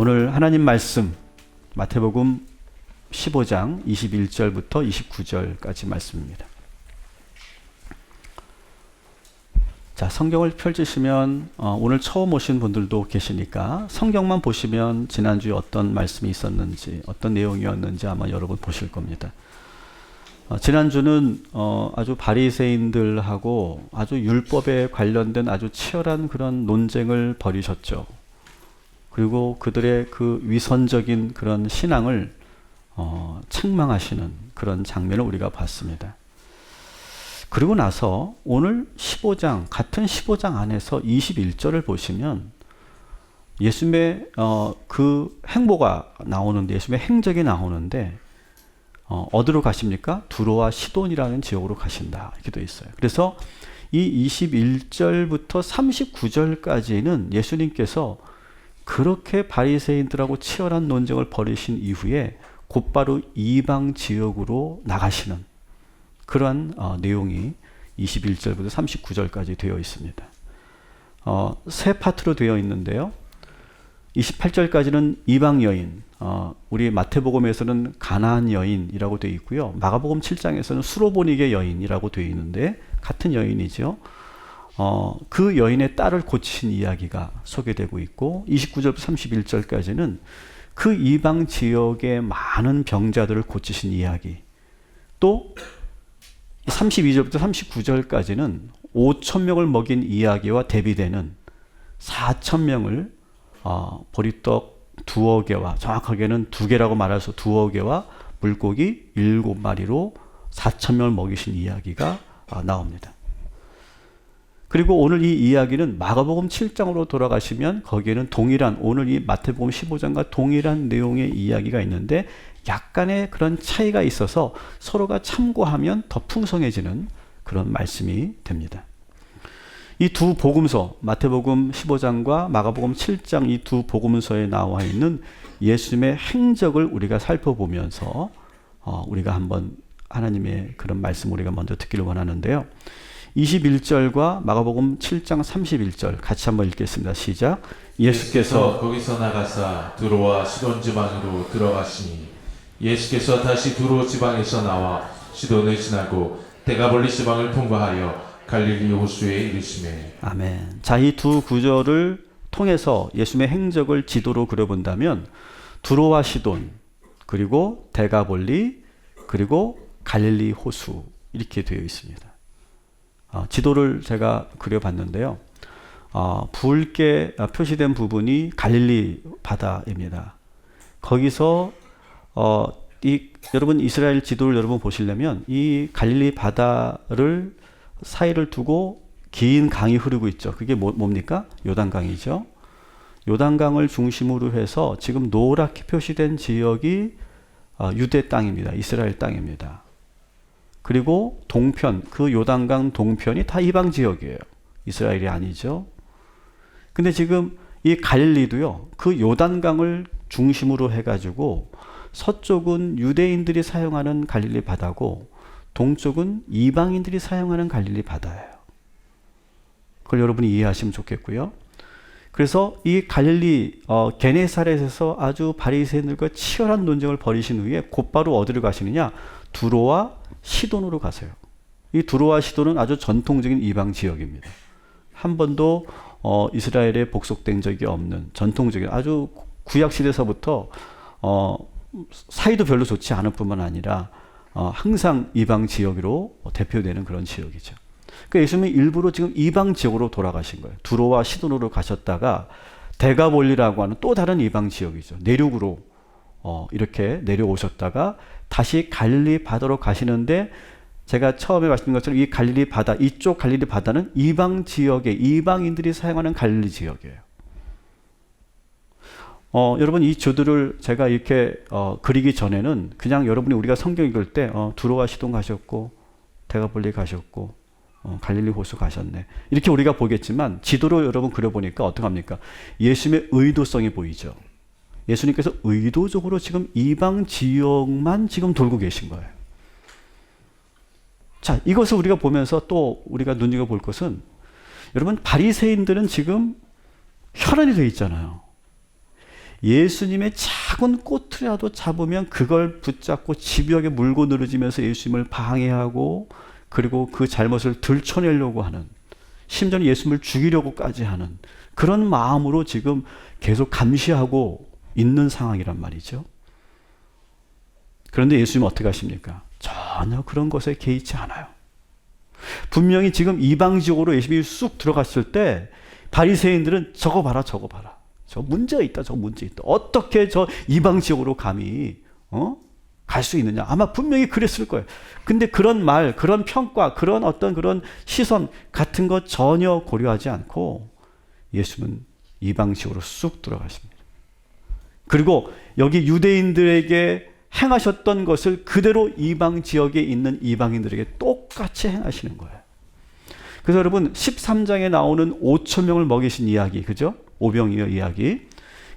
오늘 하나님 말씀 마태복음 15장 21절부터 29절까지 말씀입니다. 자, 성경을 펼치시면 오늘 처음 오신 분들도 계시니까 성경만 보시면 지난주에 어떤 말씀이 있었는지 어떤 내용이었는지 아마 여러분 보실 겁니다. 지난주는 아주 바리새인들하고 아주 율법에 관련된 아주 치열한 그런 논쟁을 벌이셨죠. 그리고 그들의 그 위선적인 그런 신앙을 책망하시는 그런 장면을 우리가 봤습니다. 그리고 나서 오늘 15장, 같은 15장 안에서 21절을 보시면 예수님의 그 행보가 나오는데, 예수님의 행적이 나오는데 어디로 가십니까? 두로와 시돈이라는 지역으로 가신다 이렇게 되어 있어요. 그래서 이 21절부터 39절까지는 예수님께서 그렇게 바리새인들하고 치열한 논쟁을 벌이신 이후에 곧바로 이방 지역으로 나가시는 그러한 내용이 21절부터 39절까지 되어 있습니다. 세 파트로 되어 있는데요. 28절까지는 이방 여인, 우리 마태복음에서는 가나안 여인이라고 되어 있고요. 마가복음 7장에서는 수로보니게 여인이라고 되어 있는데 같은 여인이죠. 그 여인의 딸을 고치신 이야기가 소개되고 있고 29절부터 31절까지는 그 이방 지역의 많은 병자들을 고치신 이야기, 또 32절부터 39절까지는 5,000명을 먹인 이야기와 대비되는 4,000명을 보리떡 2개와, 정확하게는 2개라고 말해서 2개와 물고기 7마리로 4,000명을 먹이신 이야기가 나옵니다. 그리고 오늘 이 이야기는 마가복음 7장으로 돌아가시면 거기에는 동일한, 오늘 이 마태복음 15장과 동일한 내용의 이야기가 있는데 약간의 그런 차이가 있어서 서로가 참고하면 더 풍성해지는 그런 말씀이 됩니다. 이 두 복음서, 마태복음 15장과 마가복음 7장 이 두 복음서에 나와 있는 예수님의 행적을 우리가 살펴보면서 우리가 한번 하나님의 그런 말씀 우리가 먼저 듣기를 원하는데요. 21절과 마가복음 7장 31절 같이 한번 읽겠습니다. 시작. 예수께서 거기서 나가사 두로와 시돈 지방으로 들어가시니 예수께서 다시 두로 지방에서 나와 시돈을 지나고 데가볼리 지방을 통과하여 갈릴리 호수에 이르시매. 아멘. 자, 이 두 구절을 통해서 예수님의 행적을 지도로 그려본다면 두로와 시돈, 그리고 데가볼리, 그리고 갈릴리 호수 이렇게 되어 있습니다. 지도를 제가 그려봤는데요. 붉게 표시된 부분이 갈릴리 바다입니다. 거기서 여러분 이스라엘 지도를 여러분 보시려면 이 갈릴리 바다를 사이를 두고 긴 강이 흐르고 있죠. 그게 뭡니까? 요단강이죠. 요단강을 중심으로 해서 지금 노랗게 표시된 지역이 유대 땅입니다. 이스라엘 땅입니다. 그리고 동편, 그 요단강 동편이 다 이방 지역이에요. 이스라엘이 아니죠. 근데 지금 이 갈릴리도요, 그 요단강을 중심으로 해가지고 서쪽은 유대인들이 사용하는 갈릴리 바다고 동쪽은 이방인들이 사용하는 갈릴리 바다예요. 그걸 여러분이 이해하시면 좋겠고요. 그래서 이 갈릴리 게네사렛에서 아주 바리새인들과 치열한 논쟁을 벌이신 후에 곧바로 어디로 가시느냐? 두로와 시돈으로 가세요. 이 두로와 시돈은 아주 전통적인 이방 지역입니다. 한 번도 이스라엘에 복속된 적이 없는 전통적인, 아주 구약 시대서부터 사이도 별로 좋지 않을 뿐만 아니라 항상 이방 지역으로 대표되는 그런 지역이죠. 그러니까 예수님이 일부러 지금 이방 지역으로 돌아가신 거예요. 두로와 시돈으로 가셨다가 데가볼리라고 하는 또 다른 이방 지역이죠. 내륙으로 이렇게 내려오셨다가 다시 갈릴리 바다로 가시는데, 제가 처음에 말씀드린 것처럼 이 갈릴리 바다, 이쪽 갈릴리 바다는 이방 지역에 이방인들이 사용하는 갈릴리 지역이에요. 여러분 이 주들을 제가 이렇게 그리기 전에는 그냥 여러분이 우리가 성경 읽을 때 두로와 시돈 가셨고 데가볼리 가셨고 갈릴리 호수 가셨네 이렇게 우리가 보겠지만, 지도로 여러분 그려보니까 어떡합니까? 예수님의 의도성이 보이죠. 예수님께서 의도적으로 지금 이방 지역만 지금 돌고 계신 거예요. 자, 이것을 우리가 보면서 또 우리가 눈여겨볼 것은, 여러분 바리새인들은 지금 혈안이 되어 있잖아요. 예수님의 작은 꼬투리라도 잡으면 그걸 붙잡고 집요하게 물고 늘어지면서 예수님을 방해하고 그리고 그 잘못을 들춰내려고 하는, 심지어는 예수님을 죽이려고까지 하는 그런 마음으로 지금 계속 감시하고 있는 상황이란 말이죠. 그런데 예수님은 어떻게 하십니까? 전혀 그런 것에 개의치 않아요. 분명히 지금 이방 지역으로 예수님이 쑥 들어갔을 때 바리새인들은 저거 봐라, 저거 봐라. 저 문제가 있다, 저 문제 있다. 어떻게 저 이방 지역으로 감히 갈 수 있느냐? 아마 분명히 그랬을 거예요. 근데 그런 말, 그런 평가, 그런 어떤 그런 시선 같은 거 전혀 고려하지 않고 예수님은 이방 지역으로 쑥 들어가십니다. 그리고 여기 유대인들에게 행하셨던 것을 그대로 이방 지역에 있는 이방인들에게 똑같이 행하시는 거예요. 그래서 여러분 13장에 나오는 5천 명을 먹이신 이야기, 그죠? 오병이어 이야기.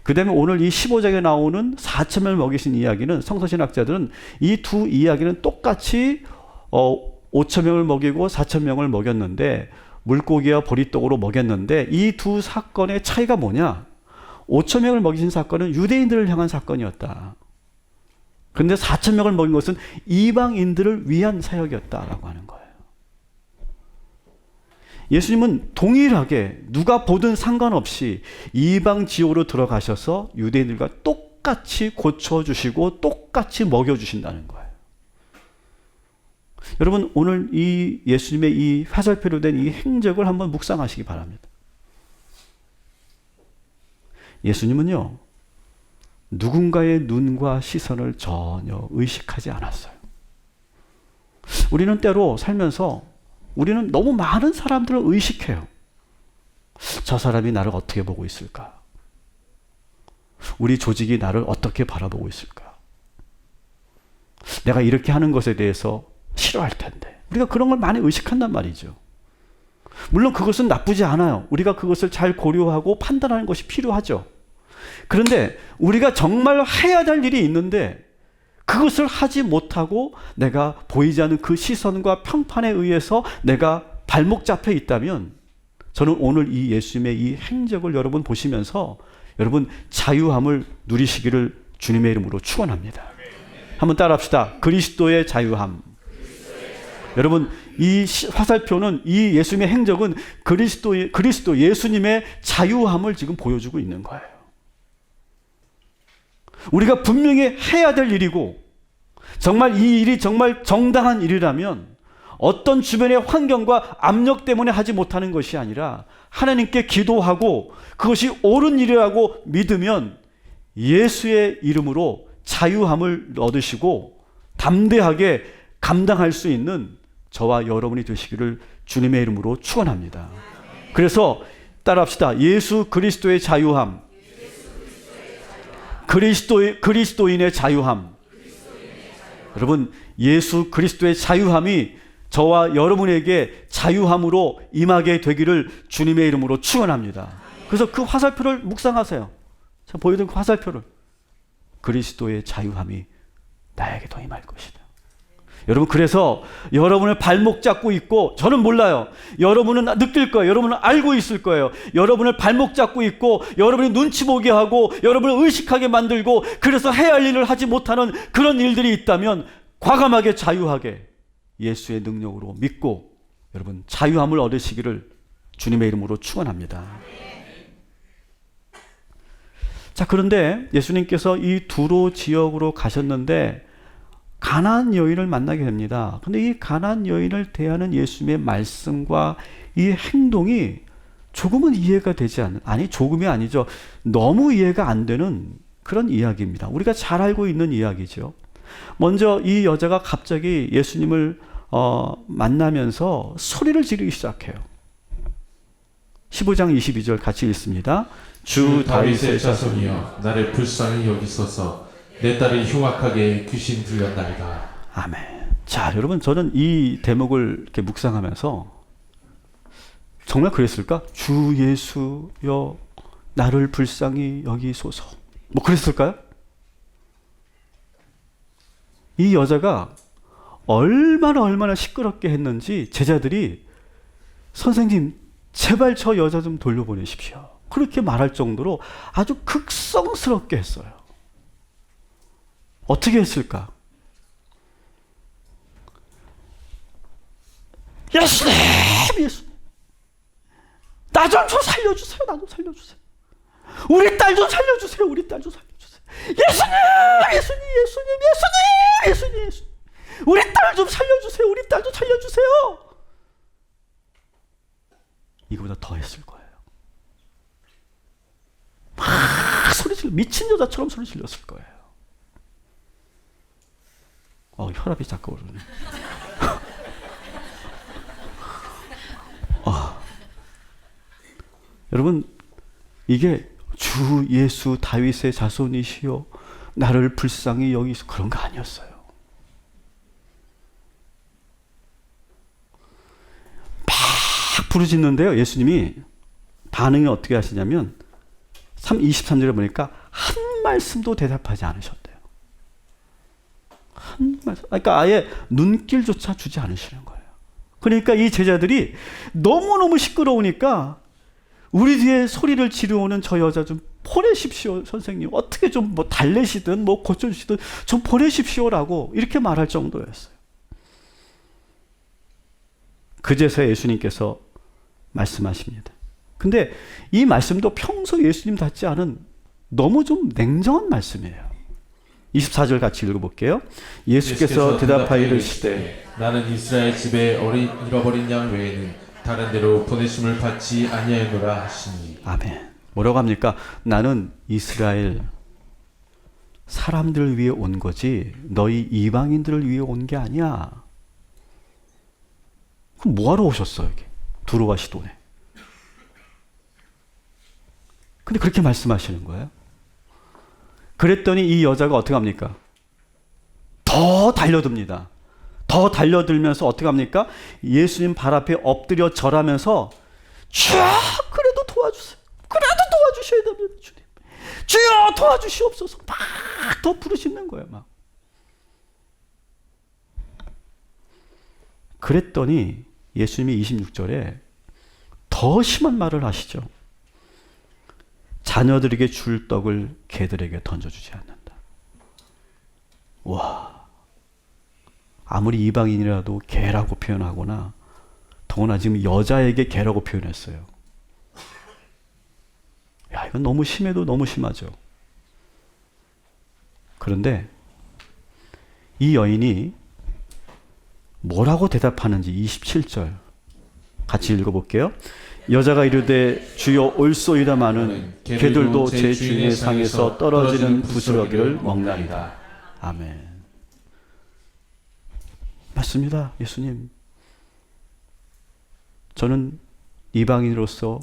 그 다음에 오늘 이 15장에 나오는 4천 명을 먹이신 이야기는 성서신학자들은 이 두 이야기는 똑같이 5천 명을 먹이고 4천 명을 먹였는데 물고기와 보리떡으로 먹였는데 이 두 사건의 차이가 뭐냐? 5천 명을 먹이신 사건은 유대인들을 향한 사건이었다. 그런데 4천 명을 먹인 것은 이방인들을 위한 사역이었다라고 하는 거예요. 예수님은 동일하게 누가 보든 상관없이 이방 지역으로 들어가셔서 유대인들과 똑같이 고쳐주시고 똑같이 먹여주신다는 거예요. 여러분 오늘 이 예수님의 이 화살표로 된 이 행적을 한번 묵상하시기 바랍니다. 예수님은요, 누군가의 눈과 시선을 전혀 의식하지 않았어요. 우리는 때로 살면서 우리는 너무 많은 사람들을 의식해요. 저 사람이 나를 어떻게 보고 있을까? 우리 조직이 나를 어떻게 바라보고 있을까? 내가 이렇게 하는 것에 대해서 싫어할 텐데. 우리가 그런 걸 많이 의식한단 말이죠. 물론 그것은 나쁘지 않아요. 우리가 그것을 잘 고려하고 판단하는 것이 필요하죠. 그런데 우리가 정말 해야 될 일이 있는데 그것을 하지 못하고 내가 보이지 않는 그 시선과 평판에 의해서 내가 발목 잡혀 있다면 저는 오늘 이 예수님의 이 행적을 여러분 보시면서 여러분 자유함을 누리시기를 주님의 이름으로 축원합니다. 한번 따라합시다. 그리스도의 자유함. 여러분 이 화살표는 이 예수님의 행적은 그리스도 예수님의 자유함을 지금 보여주고 있는 거예요. 우리가 분명히 해야 될 일이고 정말 이 일이 정말 정당한 일이라면 어떤 주변의 환경과 압력 때문에 하지 못하는 것이 아니라 하나님께 기도하고 그것이 옳은 일이라고 믿으면 예수의 이름으로 자유함을 얻으시고 담대하게 감당할 수 있는 저와 여러분이 되시기를 주님의 이름으로 축원합니다. 그래서 따라합시다. 예수 그리스도의 자유함. 그리스도인의 자유함. 여러분 예수 그리스도의 자유함이 저와 여러분에게 자유함으로 임하게 되기를 주님의 이름으로 축원합니다. 그래서 그 화살표를 묵상하세요. 자, 보여드린 그 화살표를. 그리스도의 자유함이 나에게도 임할 것이다. 여러분 그래서 여러분을 발목 잡고 있고 저는 몰라요. 여러분은 느낄 거예요. 여러분은 알고 있을 거예요. 여러분을 발목 잡고 있고 여러분이 눈치 보게 하고 여러분을 의식하게 만들고 그래서 해야 할 일을 하지 못하는 그런 일들이 있다면 과감하게 자유하게 예수의 능력으로 믿고 여러분 자유함을 얻으시기를 주님의 이름으로 축원합니다. 자, 그런데 예수님께서 이 두로 지역으로 가셨는데 가나안 여인을 만나게 됩니다. 근데 이 가나안 여인을 대하는 예수님의 말씀과 이 행동이 조금은 이해가 되지 않는, 아니 조금이 아니죠. 너무 이해가 안 되는 그런 이야기입니다. 우리가 잘 알고 있는 이야기죠. 먼저 이 여자가 갑자기 예수님을 만나면서 소리를 지르기 시작해요. 15장 22절 같이 읽습니다. 주 다윗의 자손이여 나를 불쌍히 여기소서. 내 딸이 흉악하게 귀신 들렸나이다. 아멘. 자, 여러분 저는 이 대목을 이렇게 묵상하면서 정말 그랬을까? 주 예수여 나를 불쌍히 여기소서. 뭐 그랬을까요? 이 여자가 얼마나 시끄럽게 했는지 제자들이 선생님 제발 저 여자 좀 돌려보내십시오. 그렇게 말할 정도로 아주 극성스럽게 했어요. 어떻게 했을까? 예수님, 예수님, 나 좀 살려주세요. 나 좀 살려주세요. 우리 딸 좀 살려주세요. 우리 딸 좀 살려주세요. 예수님, 예수님, 예수님, 예수님, 예수님, 예수님. 우리 딸 좀 살려주세요. 우리 딸 좀 살려주세요. 이거보다 더 했을 거예요. 막 소리 질러, 미친 여자처럼 소리 질렀을 거예요. 혈압이 자꾸 오르네. 여러분, 이게 주 예수 다윗의 자손이시여 나를 불쌍히 여기서 그런 거 아니었어요. 막 부르짖는데요. 예수님이 반응이 어떻게 하시냐면 23절에 보니까 한 말씀도 대답하지 않으셨대요. 한 말씀. 그러니까 아예 눈길조차 주지 않으시는 거예요. 그러니까 이 제자들이 너무너무 시끄러우니까 우리 뒤에 소리를 지르오는 저 여자 좀 보내십시오, 선생님. 어떻게 좀 뭐 달래시든 뭐 고쳐주시든 좀 보내십시오라고 이렇게 말할 정도였어요. 그제서 예수님께서 말씀하십니다. 근데 이 말씀도 평소 예수님답지 않은 너무 좀 냉정한 말씀이에요. 24절 같이 읽어볼게요. 예수께서 대답하여 이르시되 나는 이스라엘 집에 잃어버린 양 외에는 다른 데로 보내심을 받지 아니하노라 하시니. 아멘. 뭐라고 합니까? 나는 이스라엘 사람들을 위해 온 거지 너희 이방인들을 위해 온 게 아니야. 그럼 뭐하러 오셨어요? 여기 두로와 시돈에. 근데 그렇게 말씀하시는 거예요. 그랬더니 이 여자가 어떻게 합니까? 더 달려듭니다. 더 달려들면서 어떻게 합니까? 예수님 발 앞에 엎드려 절하면서 주여 그래도 도와주세요. 그래도 도와주셔야 됩니다. 주님. 주여 도와주시옵소서. 막 더 부르시는 거예요. 막. 그랬더니 예수님이 26절에 더 심한 말을 하시죠. 자녀들에게 줄 떡을 개들에게 던져주지 않는다. 와, 아무리 이방인이라도 개라고 표현하거나 더구나 지금 여자에게 개라고 표현했어요. 야, 이건 너무 심해도 너무 심하죠. 그런데 이 여인이 뭐라고 대답하는지 27절 같이 읽어볼게요. 여자가 이르되 주여 올소이다마는 개들도 제 주인의 상에서 떨어지는 부스러기를 먹나이다. 아멘. 맞습니다. 예수님. 저는 이방인으로서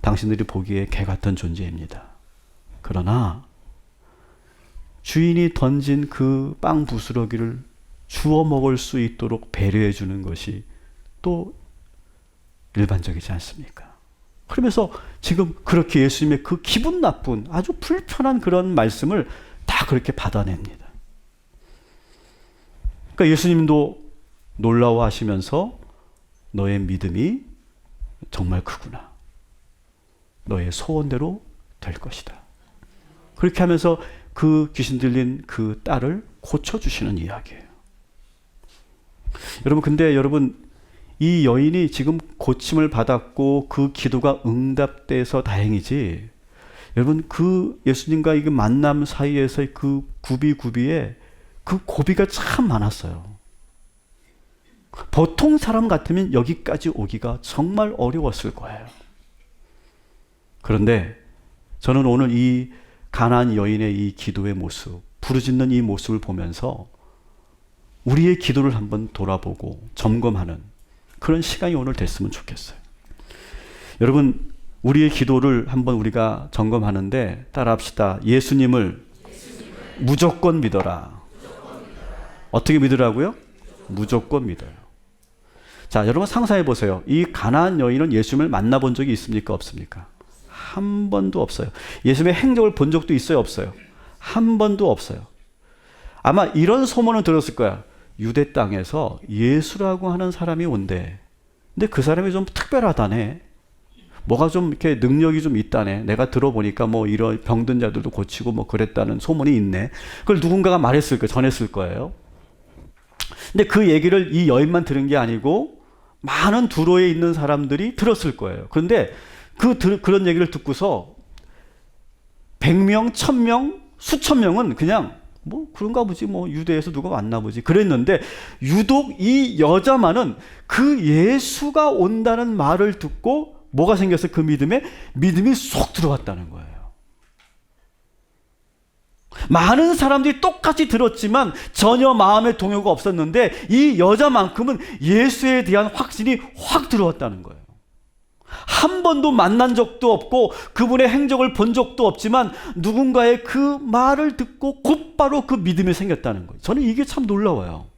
당신들이 보기에 개 같은 존재입니다. 그러나 주인이 던진 그 빵 부스러기를 주워 먹을 수 있도록 배려해 주는 것이 또 일반적이지 않습니까? 그러면서 지금 그렇게 예수님의 그 기분 나쁜 아주 불편한 그런 말씀을 다 그렇게 받아냅니다. 그러니까 예수님도 놀라워하시면서 너의 믿음이 정말 크구나. 너의 소원대로 될 것이다. 그렇게 하면서 그 귀신 들린 그 딸을 고쳐주시는 이야기예요. 여러분, 근데 여러분, 이 여인이 지금 고침을 받았고 그 기도가 응답돼서 다행이지. 여러분, 그 예수님과 이 만남 사이에서의 그 구비에 그 고비가 참 많았어요. 보통 사람 같으면 여기까지 오기가 정말 어려웠을 거예요. 그런데 저는 오늘 이 가나안 여인의 이 기도의 모습, 부르짖는 이 모습을 보면서 우리의 기도를 한번 돌아보고 점검하는 그런 시간이 오늘 됐으면 좋겠어요. 여러분, 우리의 기도를 한번 우리가 점검하는데 따라합시다. 예수님을 무조건 믿어라. 어떻게 믿으라고요? 무조건 믿어요. 자, 여러분 상상해 보세요. 이 가나안 여인은 예수님을 만나본 적이 있습니까? 없습니까? 한 번도 없어요. 예수님의 행적을 본 적도 있어요? 없어요? 한 번도 없어요. 아마 이런 소문을 들었을 거야. 유대 땅에서 예수라고 하는 사람이 온대. 근데 그 사람이 좀 특별하다네. 뭐가 좀 이렇게 능력이 좀 있다네. 내가 들어보니까 뭐 이런 병든 자들도 고치고 뭐 그랬다는 소문이 있네. 그걸 누군가가 말했을 거예요. 전했을 거예요. 근데 그 얘기를 이 여인만 들은 게 아니고 많은 두로에 있는 사람들이 들었을 거예요. 그런데 그런 얘기를 듣고서 100명, 1000명, 수천 명은 그냥 뭐 그런가 보지, 뭐 유대에서 누가 왔나 보지 그랬는데, 유독 이 여자만은 그 예수가 온다는 말을 듣고 뭐가 생겼어요? 그 믿음이 쏙 들어갔다는 거예요. 많은 사람들이 똑같이 들었지만 전혀 마음의 동요가 없었는데 이 여자만큼은 예수에 대한 확신이 확 들어왔다는 거예요. 한 번도 만난 적도 없고 그분의 행적을 본 적도 없지만 누군가의 그 말을 듣고 곧바로 그 믿음이 생겼다는 거예요. 저는 이게 참 놀라워요.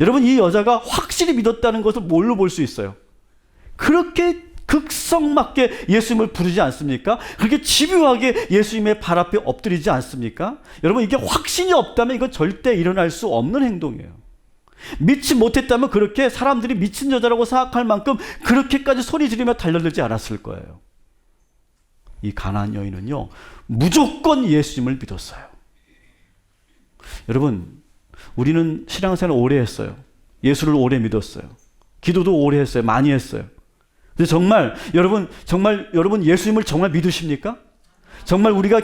여러분, 이 여자가 확실히 믿었다는 것을 뭘로 볼 수 있어요? 그렇게 극성맞게 예수님을 부르지 않습니까? 그렇게 집요하게 예수님의 발 앞에 엎드리지 않습니까? 여러분, 이게 확신이 없다면 이건 절대 일어날 수 없는 행동이에요. 믿지 못했다면 그렇게 사람들이 미친 여자라고 생각할 만큼 그렇게까지 소리 지르며 달려들지 않았을 거예요. 이 가나안 여인은요, 무조건 예수님을 믿었어요. 여러분, 우리는 신앙생활을 오래 했어요. 예수를 오래 믿었어요. 기도도 오래 했어요. 많이 했어요. 근데 정말 여러분 예수님을 정말 믿으십니까? 정말 우리가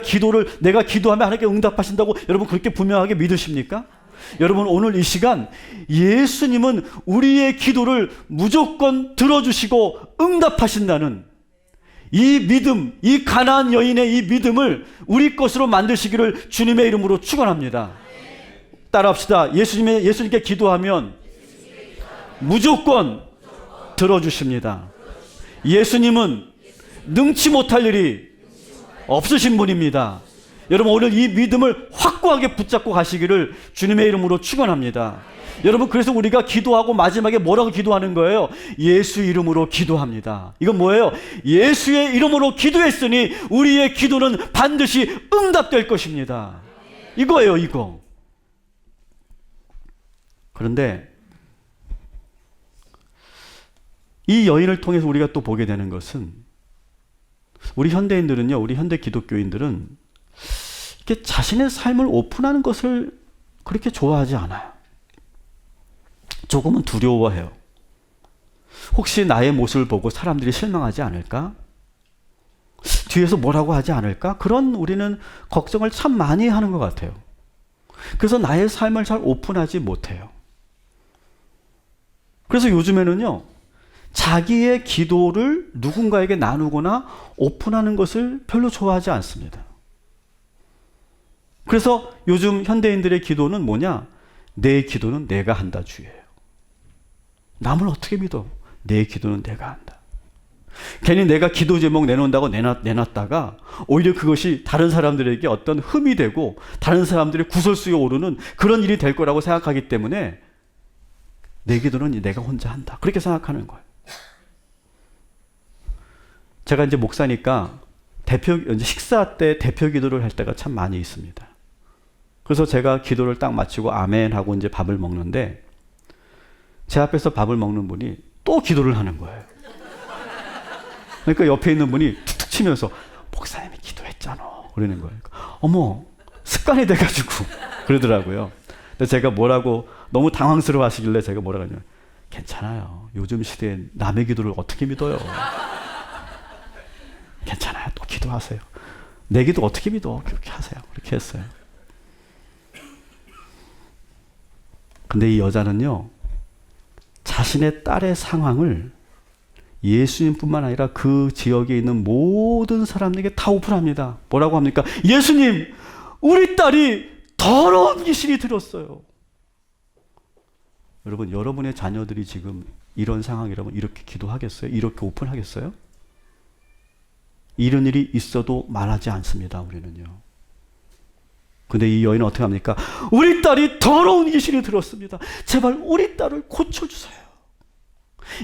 내가 기도하면 하나님께 응답하신다고 여러분 그렇게 분명하게 믿으십니까? 여러분, 오늘 이 시간 예수님은 우리의 기도를 무조건 들어주시고 응답하신다는 이 믿음, 이 가나안 여인의 이 믿음을 우리 것으로 만드시기를 주님의 이름으로 축원합니다. 따라합시다. 예수님께 기도하면 무조건 들어주십니다. 예수님은 능치 못할 일이 없으신 분입니다. 여러분, 오늘 이 믿음을 확고하게 붙잡고 가시기를 주님의 이름으로 축원합니다. 여러분, 그래서 우리가 기도하고 마지막에 뭐라고 기도하는 거예요? 예수 이름으로 기도합니다. 이건 뭐예요? 예수의 이름으로 기도했으니 우리의 기도는 반드시 응답될 것입니다. 이거예요, 이거. 그런데 이 여인을 통해서 우리가 또 보게 되는 것은, 우리 현대인들은요, 우리 현대 기독교인들은 이렇게 자신의 삶을 오픈하는 것을 그렇게 좋아하지 않아요. 조금은 두려워해요. 혹시 나의 모습을 보고 사람들이 실망하지 않을까? 뒤에서 뭐라고 하지 않을까? 그런 우리는 걱정을 참 많이 하는 것 같아요. 그래서 나의 삶을 잘 오픈하지 못해요. 그래서 요즘에는요, 자기의 기도를 누군가에게 나누거나 오픈하는 것을 별로 좋아하지 않습니다. 그래서 요즘 현대인들의 기도는 뭐냐? 내 기도는 내가 한다 주예요. 남을 어떻게 믿어? 내 기도는 내가 한다. 괜히 내가 기도 제목 내놓는다고 내놨다가 오히려 그것이 다른 사람들에게 어떤 흠이 되고 다른 사람들의 구설수에 오르는 그런 일이 될 거라고 생각하기 때문에 내 기도는 내가 혼자 한다. 그렇게 생각하는 거예요. 제가 이제 목사니까 식사 때 대표 기도를 할 때가 참 많이 있습니다. 그래서 제가 기도를 딱 마치고 아멘 하고 이제 밥을 먹는데 제 앞에서 밥을 먹는 분이 또 기도를 하는 거예요. 그러니까 옆에 있는 분이 툭툭 치면서 목사님이 기도했잖아 그러는 거예요. 어머, 습관이 돼가지고 그러더라고요. 근데 제가 뭐라고 너무 당황스러워 하시길래 제가 뭐라고 하냐면, 괜찮아요. 요즘 시대에 남의 기도를 어떻게 믿어요? 괜찮아요. 또 기도하세요. 내 기도 어떻게 믿어? 그렇게 하세요. 그렇게 했어요. 근데 이 여자는요, 자신의 딸의 상황을 예수님뿐만 아니라 그 지역에 있는 모든 사람에게 다 오픈합니다. 뭐라고 합니까? 예수님, 우리 딸이 더러운 귀신이 들었어요. 여러분, 여러분의 자녀들이 지금 이런 상황이라면 이렇게 기도하겠어요? 이렇게 오픈하겠어요? 이런 일이 있어도 말하지 않습니다, 우리는요. 근데 이 여인은 어떻게 합니까? 우리 딸이 더러운 귀신이 들었습니다. 제발 우리 딸을 고쳐주세요.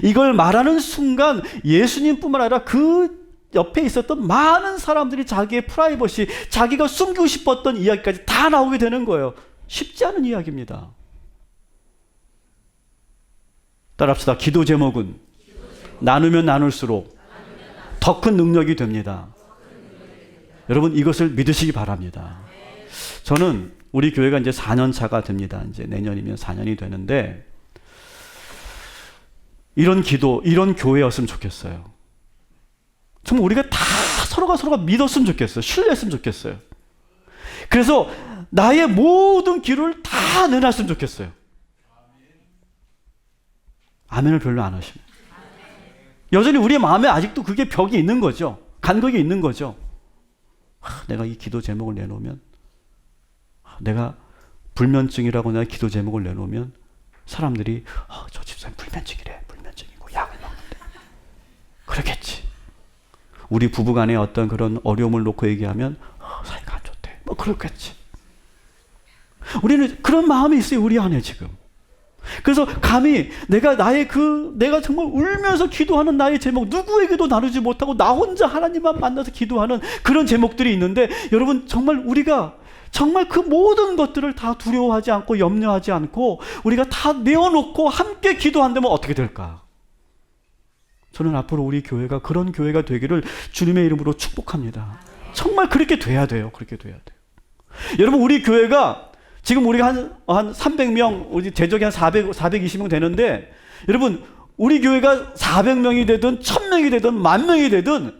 이걸 말하는 순간 예수님뿐만 아니라 그 옆에 있었던 많은 사람들이 자기의 프라이버시, 자기가 숨기고 싶었던 이야기까지 다 나오게 되는 거예요. 쉽지 않은 이야기입니다. 따라합시다. 기도 제목은 나누면 나눌수록 더 큰 능력이 됩니다. 여러분 이것을 믿으시기 바랍니다. 저는 우리 교회가 이제 4년 차가 됩니다. 이제 내년이면 4년이 되는데 이런 기도, 이런 교회였으면 좋겠어요. 정말 우리가 다 서로가 믿었으면 좋겠어요. 신뢰했으면 좋겠어요. 그래서 나의 모든 기도를 다 내놨으면 좋겠어요. 아멘을 별로 안 하십니다. 여전히 우리의 마음에 아직도 그게 벽이 있는 거죠. 간격이 있는 거죠. 내가 이 기도 제목을 내놓으면, 내가 불면증이라고 내가 기도 제목을 내놓으면 사람들이 저 집사님 불면증이래. 불면증이고 약을 먹는데. 그러겠지. 우리 부부간에 어떤 그런 어려움을 놓고 얘기하면 사이가 안 좋대. 뭐 그렇겠지. 우리는 그런 마음이 있어요. 우리 안에 지금. 그래서 감히 내가 내가 정말 울면서 기도하는 나의 제목, 누구에게도 나누지 못하고 나 혼자 하나님만 만나서 기도하는 그런 제목들이 있는데, 여러분 정말 우리가 정말 그 모든 것들을 다 두려워하지 않고 염려하지 않고 우리가 다 내어놓고 함께 기도한다면 어떻게 될까? 저는 앞으로 우리 교회가 그런 교회가 되기를 주님의 이름으로 축복합니다. 정말 그렇게 돼야 돼요. 그렇게 돼야 돼요. 여러분 우리 교회가 지금 우리가 한 300명, 우리 제적이 한 420명 되는데, 여러분 우리 교회가 400명이 되든 1000명이 되든 10,000명이 되든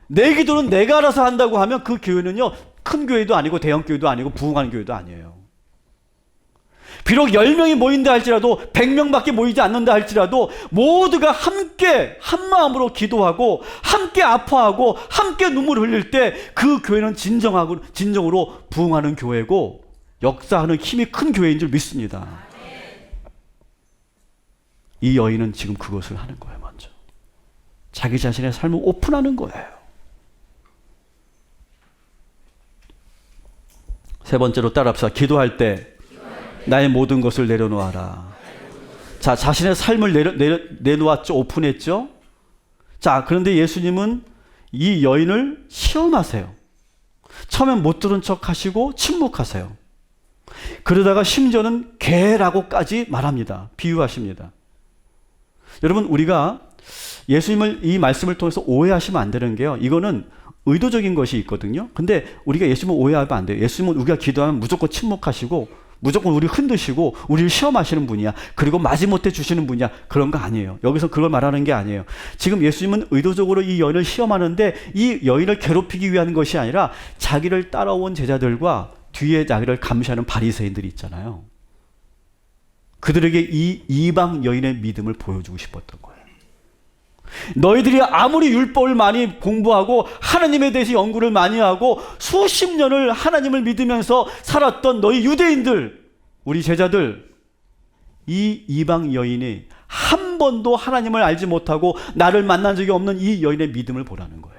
내 기도는 내가 알아서 한다고 하면 그 교회는요, 큰 교회도 아니고 대형 교회도 아니고 부흥하는 교회도 아니에요. 비록 10명이 모인다 할지라도 100명밖에 모이지 않는다 할지라도 모두가 함께 한 마음으로 기도하고 함께 아파하고 함께 눈물 흘릴 때 그 교회는 진정으로 부흥하는 교회고 역사하는 힘이 큰 교회인 줄 믿습니다. 이 여인은 지금 그것을 하는 거예요. 먼저 자기 자신의 삶을 오픈하는 거예요. 세 번째로 따라합시다. 기도할 때 나의 모든 것을 내려놓아라. 자, 자신의 삶을 내놓았죠. 오픈했죠. 자, 그런데 예수님은 이 여인을 시험하세요. 처음엔 못 들은 척 하시고 침묵하세요. 그러다가 심지어는 개라고까지 말합니다. 비유하십니다. 여러분 우리가 예수님을 이 말씀을 통해서 오해하시면 안 되는 게요, 이거는 의도적인 것이 있거든요. 근데 우리가 예수님을 오해하면 안 돼요. 예수님은 우리가 기도하면 무조건 침묵하시고 무조건 우리 흔드시고 우리를 시험하시는 분이야. 그리고 마지못해 주시는 분이야. 그런 거 아니에요. 여기서 그걸 말하는 게 아니에요. 지금 예수님은 의도적으로 이 여인을 시험하는데 이 여인을 괴롭히기 위한 것이 아니라 자기를 따라온 제자들과 뒤에 자기를 감시하는 바리새인들이 있잖아요. 그들에게 이 이방 여인의 믿음을 보여주고 싶었던 거예요. 너희들이 아무리 율법을 많이 공부하고 하나님에 대해서 연구를 많이 하고 수십 년을 하나님을 믿으면서 살았던 너희 유대인들, 우리 제자들, 이 이방 여인이 한 번도 하나님을 알지 못하고 나를 만난 적이 없는 이 여인의 믿음을 보라는 거예요.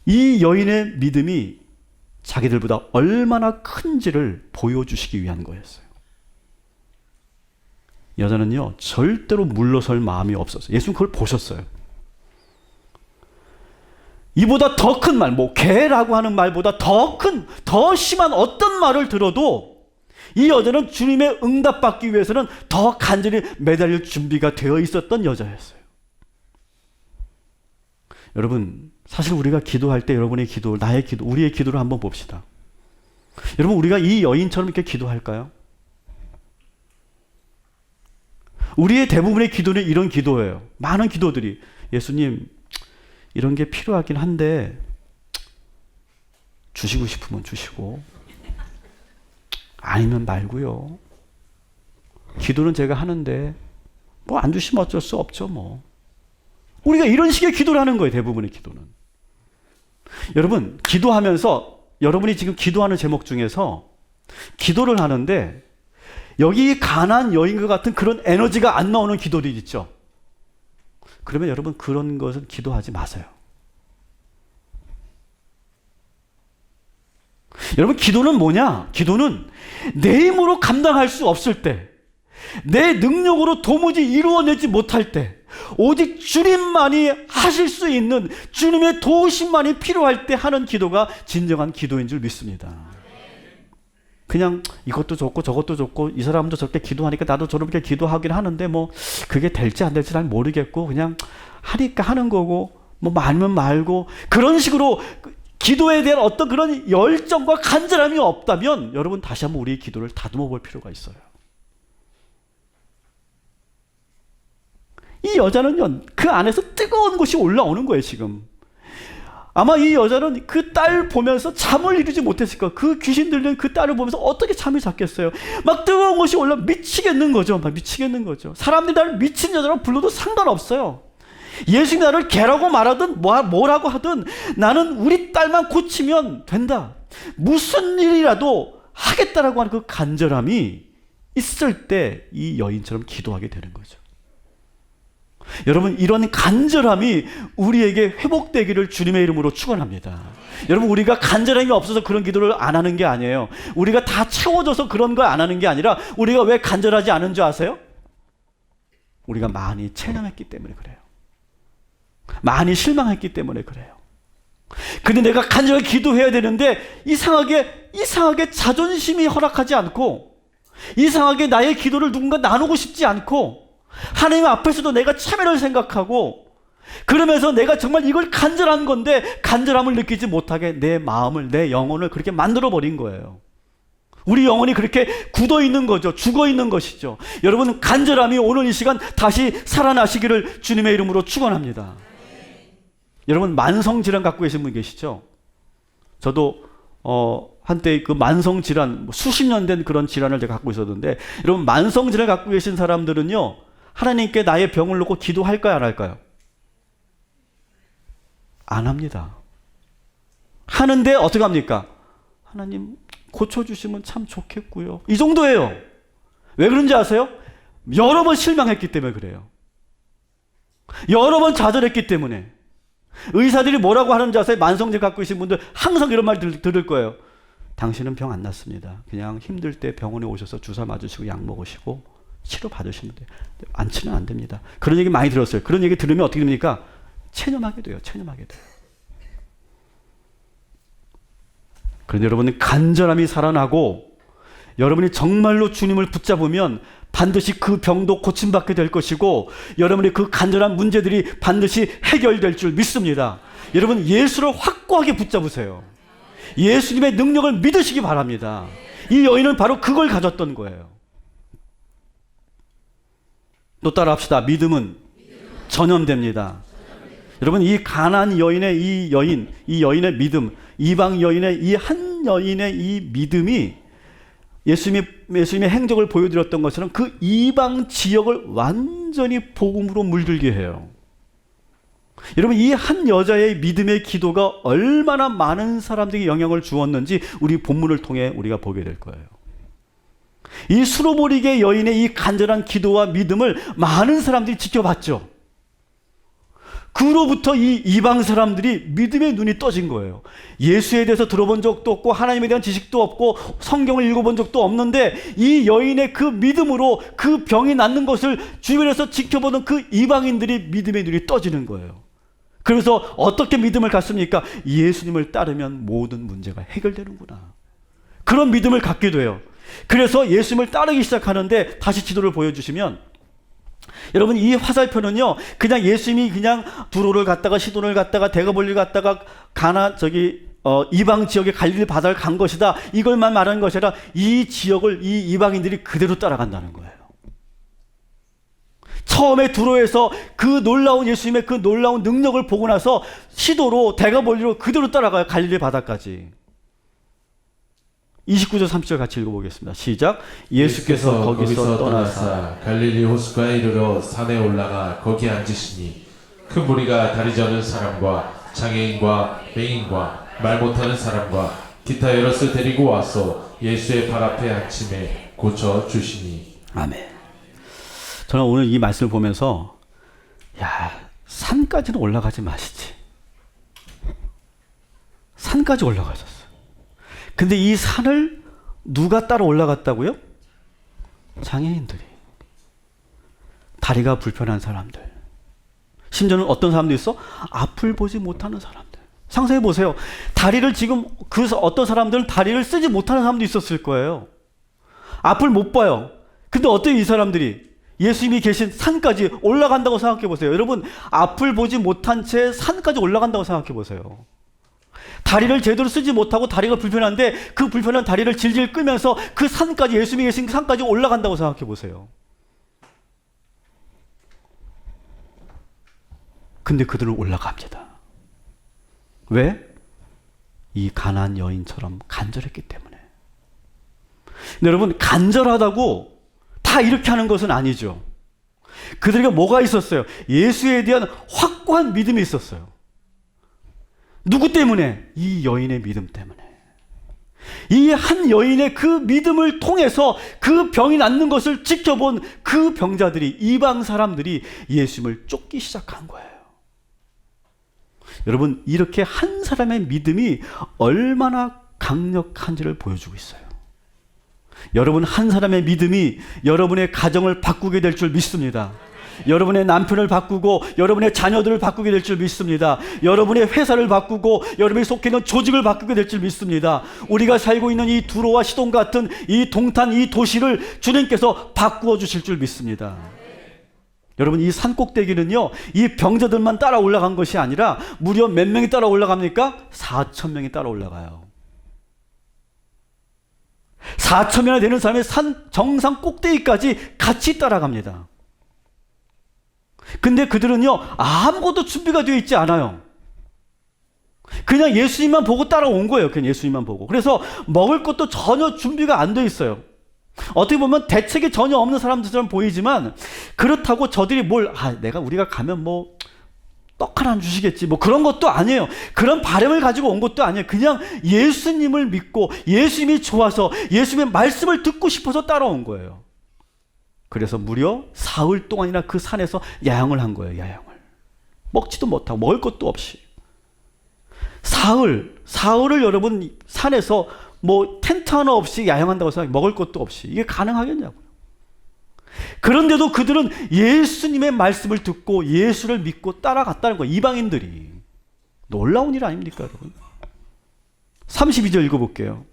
이 여인의 믿음이 자기들보다 얼마나 큰지를 보여주시기 위한 거였어요. 여자는요, 절대로 물러설 마음이 없었어요. 예수는 그걸 보셨어요. 이보다 더 큰 말, 개라고 하는 말보다 더 심한 어떤 말을 들어도 이 여자는 주님의 응답받기 위해서는 더 간절히 매달릴 준비가 되어 있었던 여자였어요. 여러분, 사실 우리가 기도할 때 여러분의 기도, 나의 기도, 우리의 기도를 한번 봅시다. 여러분, 우리가 이 여인처럼 이렇게 기도할까요? 우리의 대부분의 기도는 이런 기도예요. 많은 기도들이, 예수님 이런 게 필요하긴 한데 주시고 싶으면 주시고 아니면 말고요. 기도는 제가 하는데 안 주시면 어쩔 수 없죠. 우리가 이런 식의 기도를 하는 거예요. 대부분의 기도는. 여러분, 기도하면서 여러분이 지금 기도하는 제목 중에서 기도를 하는데 여기 가난한 여인과 같은 그런 에너지가 안 나오는 기도들이 있죠. 그러면 여러분, 그런 것은 기도하지 마세요. 여러분, 기도는 뭐냐? 기도는 내 힘으로 감당할 수 없을 때, 내 능력으로 도무지 이루어내지 못할 때, 오직 주님만이 하실 수 있는 주님의 도우심만이 필요할 때 하는 기도가 진정한 기도인 줄 믿습니다. 그냥 이것도 좋고 저것도 좋고 이 사람도 저렇게 기도하니까 나도 저렇게 기도하긴 하는데 뭐 그게 될지 안 될지 잘 모르겠고 그냥 하니까 하는 거고 뭐 말면 말고 그런 식으로 기도에 대한 어떤 그런 열정과 간절함이 없다면 여러분 다시 한번 우리의 기도를 다듬어 볼 필요가 있어요. 이 여자는요, 그 안에서 뜨거운 것이 올라오는 거예요, 지금. 아마 이 여자는 그 딸 보면서 잠을 이루지 못했을 거예요. 그 귀신 들린 그 딸을 보면서 어떻게 잠이 잤겠어요? 막 뜨거운 것이 올라 미치겠는 거죠. 막 미치겠는 거죠. 사람들이 나를 미친 여자라고 불러도 상관없어요. 예수님이 나를 개라고 말하든 뭐라고 하든 나는 우리 딸만 고치면 된다. 무슨 일이라도 하겠다라고 하는 그 간절함이 있을 때 이 여인처럼 기도하게 되는 거죠. 여러분, 이런 간절함이 우리에게 회복되기를 주님의 이름으로 축원합니다. 여러분, 우리가 간절함이 없어서 그런 기도를 안 하는 게 아니에요. 우리가 다 채워져서 그런 거 안 하는 게 아니라 우리가 왜 간절하지 않은 줄 아세요? 우리가 많이 체념했기 때문에 그래요. 많이 실망했기 때문에 그래요. 근데 내가 간절하게 기도해야 되는데 이상하게 자존심이 허락하지 않고 이상하게 나의 기도를 누군가 나누고 싶지 않고 하나님 앞에서도 내가 참여를 생각하고 그러면서 내가 정말 이걸 간절한 건데 간절함을 느끼지 못하게 내 마음을 내 영혼을 그렇게 만들어 버린 거예요. 우리 영혼이 그렇게 굳어 있는 거죠. 죽어 있는 것이죠. 여러분, 간절함이 오늘 이 시간 다시 살아나시기를 주님의 이름으로 축원합니다. 여러분, 만성질환 갖고 계신 분 계시죠? 저도 한때 그 만성질환 수십 년 된 그런 질환을 제가 갖고 있었는데 여러분, 만성질환을 갖고 계신 사람들은요, 하나님께 나의 병을 놓고 기도할까요, 안 할까요? 안 합니다. 하는데 어떻게 합니까? 하나님 고쳐주시면 참 좋겠고요. 이 정도예요. 왜 그런지 아세요? 여러 번 실망했기 때문에 그래요. 여러 번 좌절했기 때문에. 의사들이 뭐라고 하는지 아세요? 만성질 갖고 계신 분들 항상 이런 말 들을 거예요. 당신은 병 안 났습니다. 그냥 힘들 때 병원에 오셔서 주사 맞으시고 약 먹으시고 치료 받으시면 돼요. 안치는 안 됩니다. 그런 얘기 많이 들었어요. 그런 얘기 들으면 어떻게 됩니까? 체념하게 돼요. 체념하게 돼요. 그런데 여러분은 간절함이 살아나고 여러분이 정말로 주님을 붙잡으면 반드시 그 병도 고침받게 될 것이고 여러분의 그 간절한 문제들이 반드시 해결될 줄 믿습니다. 여러분, 예수를 확고하게 붙잡으세요. 예수님의 능력을 믿으시기 바랍니다. 이 여인은 바로 그걸 가졌던 거예요. 또 따라합시다. 믿음은 전염됩니다. 여러분, 이 가나안 여인의 이 여인의 믿음, 이방 여인의 이 한 여인의 이 믿음이 예수님의 행적을 보여드렸던 것처럼 그 이방 지역을 완전히 복음으로 물들게 해요. 여러분, 이 한 여자의 믿음의 기도가 얼마나 많은 사람들에게 영향을 주었는지 우리 본문을 통해 우리가 보게 될 거예요. 이 수로보리게 여인의 이 간절한 기도와 믿음을 많은 사람들이 지켜봤죠. 그로부터 이 이방 사람들이 믿음의 눈이 떠진 거예요. 예수에 대해서 들어본 적도 없고 하나님에 대한 지식도 없고 성경을 읽어본 적도 없는데 이 여인의 그 믿음으로 그 병이 낫는 것을 주변에서 지켜보는 그 이방인들이 믿음의 눈이 떠지는 거예요. 그래서 어떻게 믿음을 갖습니까? 예수님을 따르면 모든 문제가 해결되는구나. 그런 믿음을 갖게 돼요. 그래서 예수님을 따르기 시작하는데 다시 지도를 보여주시면 여러분, 이 화살표는요, 그냥 예수님이 그냥 두로를 갔다가 시돈을 갔다가 데가볼리를 갔다가 이방 지역의 갈릴리 바다를 간 것이다, 이걸만 말하는 것이 아니라 이 지역을 이 이방인들이 그대로 따라간다는 거예요. 처음에 두로에서 그 놀라운 예수님의 그 놀라운 능력을 보고 나서 시도로 데가볼리로 그대로 따라가요. 갈릴리 바다까지. 29절 30절 같이 읽어보겠습니다. 시작. 예수께서 거기서 떠나사 갈릴리 호숫가에 이르러 산에 올라가 거기 앉으시니 큰 무리가 다리 저는 사람과 장애인과 맹인과 말 못하는 사람과 기타 여럿을 데리고 와서 예수의 발 앞에 앉힘에 고쳐 주시니. 아멘. 저는 오늘 이 말씀을 보면서 산까지는 올라가지 마시지. 산까지 올라가셨어요. 근데 이 산을 누가 따라 올라갔다고요? 장애인들이. 다리가 불편한 사람들. 심지어는 어떤 사람도 있어? 앞을 보지 못하는 사람들. 상상해 보세요. 다리를 지금 어떤 사람들은 다리를 쓰지 못하는 사람도 있었을 거예요. 앞을 못 봐요. 근데 어때요, 이 사람들이? 예수님이 계신 산까지 올라간다고 생각해 보세요. 여러분, 앞을 보지 못한 채 산까지 올라간다고 생각해 보세요. 다리를 제대로 쓰지 못하고 다리가 불편한데 그 불편한 다리를 질질 끄면서 그 산까지, 예수님이 계신 그 산까지 올라간다고 생각해 보세요. 근데 그들은 올라갑니다. 왜? 이 가나안 여인처럼 간절했기 때문에. 근데 여러분, 간절하다고 다 이렇게 하는 것은 아니죠. 그들에게 뭐가 있었어요? 예수에 대한 확고한 믿음이 있었어요. 누구 때문에? 이 여인의 믿음 때문에. 이 한 여인의 그 믿음을 통해서 그 병이 낫는 것을 지켜본 그 병자들이, 이방 사람들이 예수님을 쫓기 시작한 거예요. 여러분, 이렇게 한 사람의 믿음이 얼마나 강력한지를 보여주고 있어요. 여러분, 한 사람의 믿음이 여러분의 가정을 바꾸게 될 줄 믿습니다. 여러분의 남편을 바꾸고 여러분의 자녀들을 바꾸게 될 줄 믿습니다. 여러분의 회사를 바꾸고 여러분이 속해 있는 조직을 바꾸게 될 줄 믿습니다. 우리가 살고 있는 이 두로와 시돈 같은 이 동탄, 이 도시를 주님께서 바꾸어 주실 줄 믿습니다. 여러분, 이 산꼭대기는요, 이 병자들만 따라 올라간 것이 아니라 무려 몇 명이 따라 올라갑니까? 4,000명이 따라 올라가요. 4,000명이나 되는 사람이 산 정상 꼭대기까지 같이 따라갑니다. 근데 그들은요, 아무것도 준비가 되어 있지 않아요. 그냥 예수님만 보고 따라온 거예요. 그냥 예수님만 보고. 그래서 먹을 것도 전혀 준비가 안 돼 있어요. 어떻게 보면 대책이 전혀 없는 사람들처럼 보이지만, 그렇다고 저들이 우리가 가면 떡 하나 주시겠지, 그런 것도 아니에요. 그런 바람을 가지고 온 것도 아니에요. 그냥 예수님을 믿고 예수님이 좋아서 예수님의 말씀을 듣고 싶어서 따라온 거예요. 그래서 무려 사흘 동안이나 그 산에서 야영을 한 거예요. 야영을. 먹지도 못하고 먹을 것도 없이. 사흘을 여러분 산에서 텐트 하나 없이 야영한다고 생각해. 먹을 것도 없이. 이게 가능하겠냐고요. 그런데도 그들은 예수님의 말씀을 듣고 예수를 믿고 따라갔다는 거예요. 이방인들이. 놀라운 일 아닙니까, 여러분? 32절 읽어볼게요.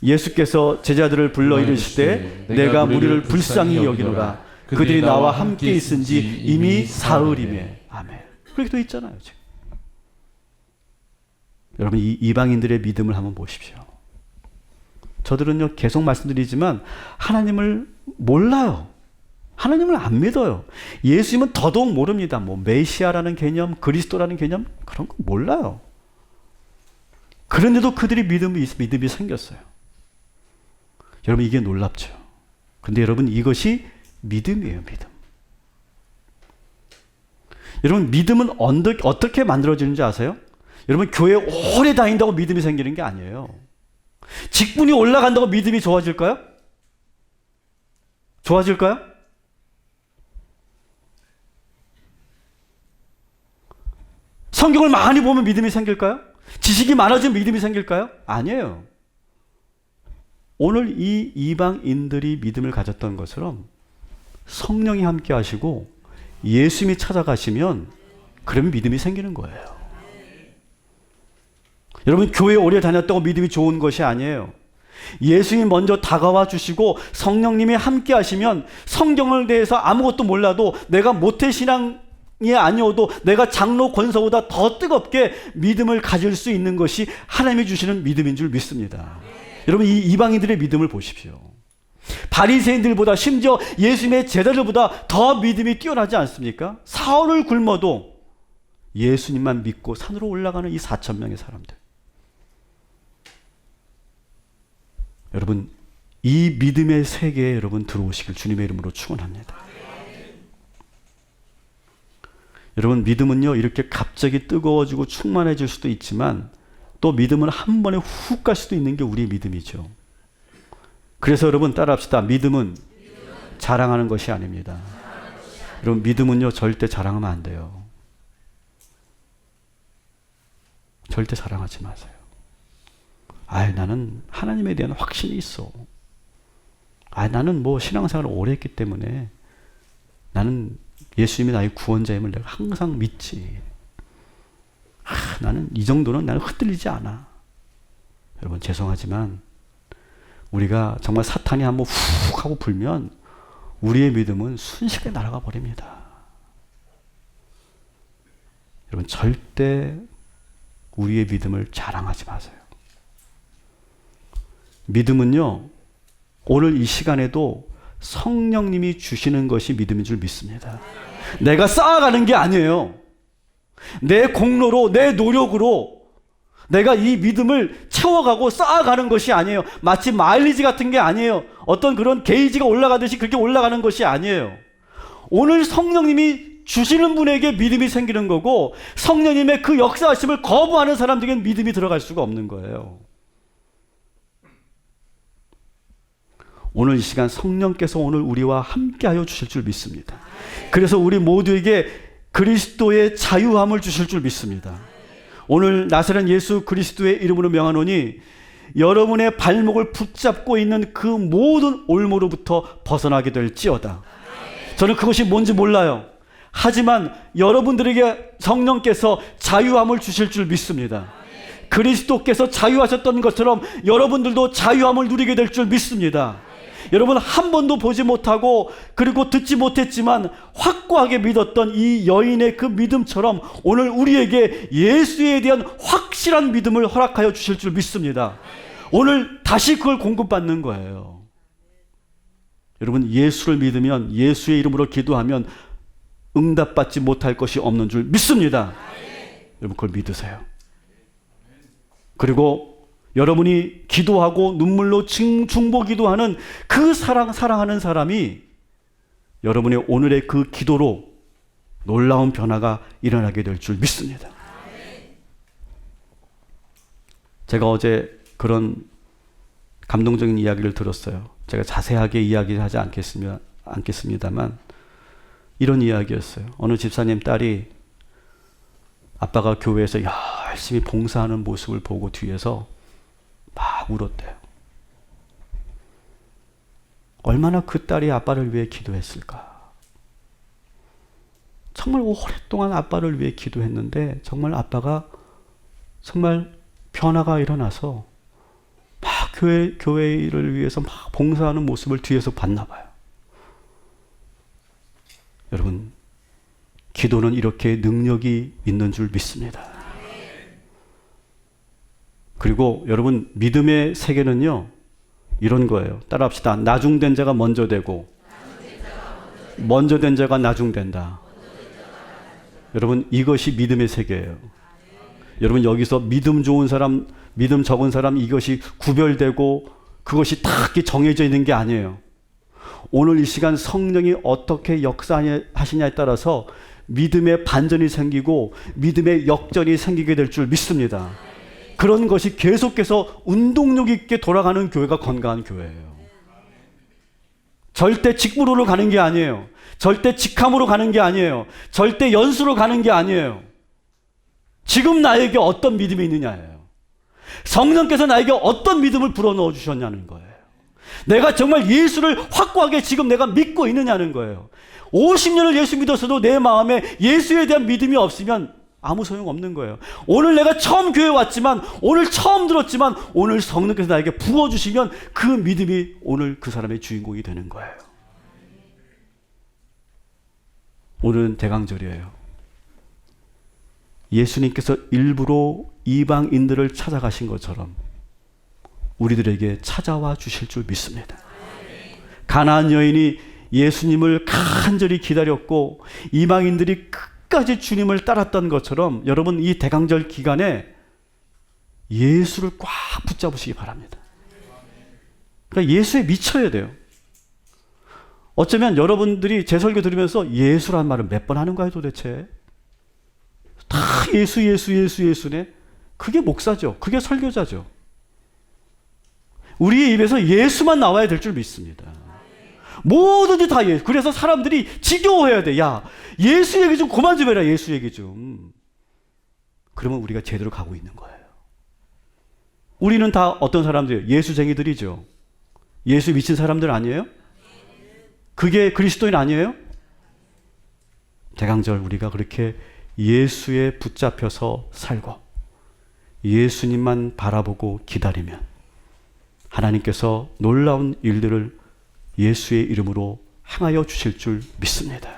예수께서 제자들을 불러 이르시되 내가 무리를 불쌍히 여기노라. 그들이 나와 함께 있은지 이미 사흘이매. 아멘. 그렇게 돼 있잖아요, 지금. 여러분, 이 이방인들의 믿음을 한번 보십시오. 저들은요, 계속 말씀드리지만 하나님을 몰라요. 하나님을 안 믿어요. 예수님은 더더욱 모릅니다. 메시아라는 개념, 그리스도라는 개념, 그런 거 몰라요. 그런데도 그들이 믿음이 생겼어요. 여러분, 이게 놀랍죠. 근데 여러분, 이것이 믿음이에요, 믿음. 여러분, 믿음은 어떻게 만들어지는지 아세요? 여러분, 교회 오래 다닌다고 믿음이 생기는 게 아니에요. 직분이 올라간다고 믿음이 좋아질까요? 좋아질까요? 성경을 많이 보면 믿음이 생길까요? 지식이 많아지면 믿음이 생길까요? 아니에요. 오늘 이 이방인들이 믿음을 가졌던 것처럼 성령이 함께 하시고 예수님이 찾아가시면 그러면 믿음이 생기는 거예요. 여러분, 교회 오래 다녔다고 믿음이 좋은 것이 아니에요. 예수님이 먼저 다가와 주시고 성령님이 함께 하시면 성경을 대해서 아무것도 몰라도 내가 모태신앙이 아니어도 내가 장로 권서보다 더 뜨겁게 믿음을 가질 수 있는 것이 하나님이 주시는 믿음인 줄 믿습니다. 여러분, 이 이방인들의 믿음을 보십시오. 바리새인들보다, 심지어 예수님의 제자들보다 더 믿음이 뛰어나지 않습니까? 사흘을 굶어도 예수님만 믿고 산으로 올라가는 이 4,000명의 사람들. 여러분, 이 믿음의 세계에 여러분 들어오시길 주님의 이름으로 축원합니다. 여러분, 믿음은요, 이렇게 갑자기 뜨거워지고 충만해질 수도 있지만 또 믿음은 한 번에 훅 갈 수도 있는 게 우리의 믿음이죠. 그래서 여러분, 따라합시다. 믿음은 자랑하는 것이 아닙니다. 여러분, 믿음은요, 절대 자랑하면 안 돼요. 절대 자랑하지 마세요. 나는 하나님에 대한 확신이 있어. 나는 신앙생활을 오래 했기 때문에 나는 예수님이 나의 구원자임을 내가 항상 믿지. 나는 이 정도는 나는 흔들리지 않아. 여러분 죄송하지만 우리가 정말 사탄이 한번 훅 하고 불면 우리의 믿음은 순식간에 날아가 버립니다. 여러분 절대 우리의 믿음을 자랑하지 마세요. 믿음은요, 오늘 이 시간에도 성령님이 주시는 것이 믿음인 줄 믿습니다. 내가 쌓아가는 게 아니에요. 내 공로로, 내 노력으로 내가 이 믿음을 채워가고 쌓아가는 것이 아니에요. 마치 마일리지 같은 게 아니에요. 어떤 그런 게이지가 올라가듯이 그렇게 올라가는 것이 아니에요. 오늘 성령님이 주시는 분에게 믿음이 생기는 거고, 성령님의 그 역사하심을 거부하는 사람들에게는 믿음이 들어갈 수가 없는 거예요. 오늘 이 시간 성령께서 오늘 우리와 함께하여 주실 줄 믿습니다. 그래서 우리 모두에게 그리스도의 자유함을 주실 줄 믿습니다. 오늘 나사렛 예수 그리스도의 이름으로 명하노니 여러분의 발목을 붙잡고 있는 그 모든 올무로부터 벗어나게 될지어다. 저는 그것이 뭔지 몰라요. 하지만 여러분들에게 성령께서 자유함을 주실 줄 믿습니다. 그리스도께서 자유하셨던 것처럼 여러분들도 자유함을 누리게 될 줄 믿습니다. 여러분 한 번도 보지 못하고 그리고 듣지 못했지만 확고하게 믿었던 이 여인의 그 믿음처럼 오늘 우리에게 예수에 대한 확실한 믿음을 허락하여 주실 줄 믿습니다. 오늘 다시 그걸 공급받는 거예요. 여러분 예수를 믿으면, 예수의 이름으로 기도하면 응답받지 못할 것이 없는 줄 믿습니다. 여러분 그걸 믿으세요. 그리고 여러분이 기도하고 눈물로 중보 기도하는 그 사랑하는 사람이 여러분의 오늘의 그 기도로 놀라운 변화가 일어나게 될 줄 믿습니다. 제가 어제 그런 감동적인 이야기를 들었어요. 제가 자세하게 이야기하지 않겠습니다만 이런 이야기였어요. 어느 집사님 딸이 아빠가 교회에서 열심히 봉사하는 모습을 보고 뒤에서 막 울었대요. 얼마나 그 딸이 아빠를 위해 기도했을까. 정말 오랫동안 아빠를 위해 기도했는데 정말 아빠가 정말 변화가 일어나서 막 교회를 위해서 막 봉사하는 모습을 뒤에서 봤나 봐요. 여러분 기도는 이렇게 능력이 있는 줄 믿습니다. 그리고 여러분 믿음의 세계는요 이런 거예요. 따라합시다. 나중된 자가 먼저 되고 먼저 된 자가 나중된다. 여러분 이것이 믿음의 세계예요. 여러분 여기서 믿음 좋은 사람, 믿음 적은 사람 이것이 구별되고 그것이 딱 정해져 있는 게 아니에요. 오늘 이 시간 성령이 어떻게 역사하시냐에 따라서 믿음의 반전이 생기고 믿음의 역전이 생기게 될 줄 믿습니다. 그런 것이 계속해서 운동력 있게 돌아가는 교회가 건강한 교회예요. 절대 직무로로 가는 게 아니에요. 절대 직함으로 가는 게 아니에요. 절대 연수로 가는 게 아니에요. 지금 나에게 어떤 믿음이 있느냐예요. 성령께서 나에게 어떤 믿음을 불어넣어 주셨냐는 거예요. 내가 정말 예수를 확고하게 지금 내가 믿고 있느냐는 거예요. 50년을 예수 믿었어도 내 마음에 예수에 대한 믿음이 없으면 아무 소용 없는 거예요. 오늘 내가 처음 교회 왔지만, 오늘 처음 들었지만, 오늘 성령께서 나에게 부어주시면 그 믿음이 오늘 그 사람의 주인공이 되는 거예요. 오늘은 대강절이에요. 예수님께서 일부러 이방인들을 찾아가신 것처럼 우리들에게 찾아와 주실 줄 믿습니다. 가나안 여인이 예수님을 간절히 기다렸고 이방인들이 끝까지 주님을 따랐던 것처럼 여러분 이 대강절 기간에 예수를 꽉 붙잡으시기 바랍니다. 그러니까 예수에 미쳐야 돼요. 어쩌면 여러분들이 제 설교 들으면서 예수란 말을 몇 번 하는 거예요 도대체? 다 예수네. 그게 목사죠. 그게 설교자죠. 우리의 입에서 예수만 나와야 될 줄 믿습니다. 뭐든지 다 예수. 그래서 사람들이 지겨워해야 돼. 야, 예수 얘기 좀 그만 좀 해라. 예수 얘기 좀. 그러면 우리가 제대로 가고 있는 거예요. 우리는 다 어떤 사람들이에요? 예수쟁이들이죠. 예수 미친 사람들 아니에요? 그게 그리스도인 아니에요? 대강절 우리가 그렇게 예수에 붙잡혀서 살고 예수님만 바라보고 기다리면 하나님께서 놀라운 일들을 예수의 이름으로 행하여 주실 줄 믿습니다.